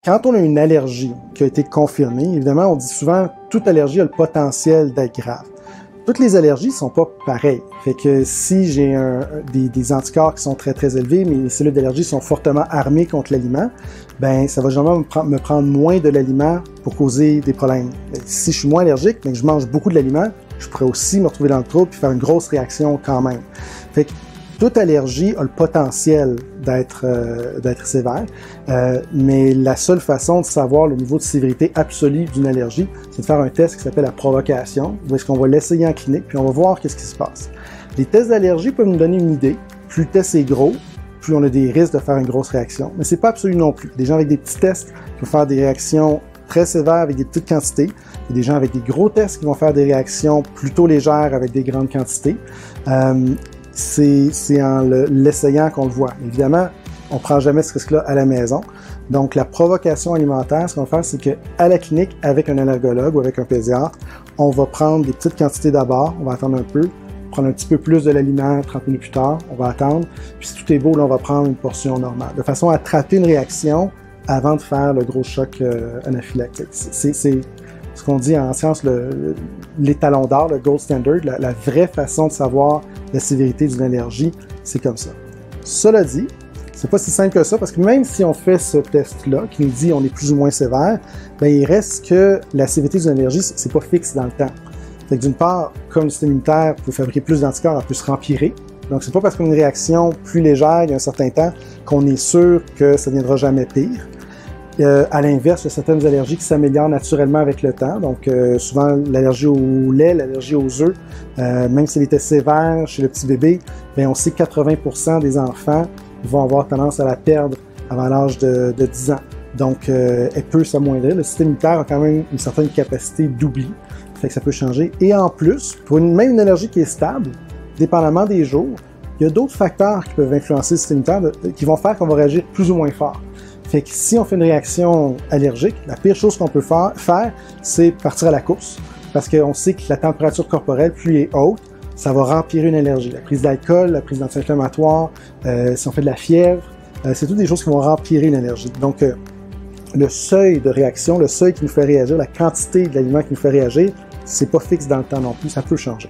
Quand on a une allergie qui a été confirmée, évidemment, on dit souvent toute allergie a le potentiel d'être grave. Toutes les allergies sont pas pareilles. Fait que si j'ai des anticorps qui sont très très élevés, mais mes cellules d'allergie sont fortement armées contre l'aliment, ben ça va généralement me prendre moins de l'aliment pour causer des problèmes. Si je suis moins allergique, mais que je mange beaucoup de l'aliment, je pourrais aussi me retrouver dans le trouble et faire une grosse réaction quand même. Fait que toute allergie a le potentiel d'être sévère, mais la seule façon de savoir le niveau de sévérité absolue d'une allergie, c'est de faire un test qui s'appelle la provocation, où est-ce qu'on va l'essayer en clinique, puis on va voir qu'est-ce qui se passe. Les tests d'allergie peuvent nous donner une idée. Plus le test est gros, plus on a des risques de faire une grosse réaction. Mais c'est pas absolu non plus. Des gens avec des petits tests qui vont faire des réactions très sévères avec des petites quantités, et des gens avec des gros tests qui vont faire des réactions plutôt légères avec des grandes quantités. C'est en l'essayant qu'on le voit. Évidemment, on ne prend jamais ce risque-là à la maison. Donc, la provocation alimentaire, ce qu'on va faire, c'est qu'à la clinique, avec un allergologue ou avec un pédiatre, on va prendre des petites quantités d'abord, on va attendre un peu, prendre un petit peu plus de l'aliment 30 minutes plus tard, on va attendre, puis si tout est beau, là, on va prendre une portion normale, de façon à attraper une réaction avant de faire le gros choc anaphylactique. C'est ce qu'on dit en science l'étalon d'or, le gold standard, la vraie façon de savoir la sévérité d'une allergie, c'est comme ça. Cela dit, c'est pas si simple que ça, parce que même si on fait ce test-là, qui nous dit on est plus ou moins sévère, ben il reste que la sévérité d'une allergie, c'est pas fixe dans le temps. Fait que d'une part, comme le système immunitaire peut fabriquer plus d'anticorps, elle peut se rempirer. Donc c'est pas parce qu'on a une réaction plus légère il y a un certain temps qu'on est sûr que ça ne deviendra jamais pire. À l'inverse, il y a certaines allergies qui s'améliorent naturellement avec le temps. Donc, souvent, l'allergie au lait, l'allergie aux œufs, même si elle était sévère chez le petit bébé, bien, on sait que 80% des enfants vont avoir tendance à la perdre avant l'âge de 10 ans. Donc, elle peut s'amoindrir. Le système immunitaire a quand même une certaine capacité d'oubli, fait que ça peut changer. Et en plus, pour même une allergie qui est stable, dépendamment des jours, il y a d'autres facteurs qui peuvent influencer le système immunitaire qui vont faire qu'on va réagir plus ou moins fort. Fait que si on fait une réaction allergique, la pire chose qu'on peut faire, c'est partir à la course. Parce qu'on sait que la température corporelle, plus elle est haute, ça va empirer une allergie. La prise d'alcool, la prise d'anti-inflammatoires, si on fait de la fièvre, c'est toutes des choses qui vont empirer une allergie. Donc, le seuil de réaction, le seuil qui nous fait réagir, la quantité de l'aliment qui nous fait réagir, c'est pas fixe dans le temps non plus, ça peut changer.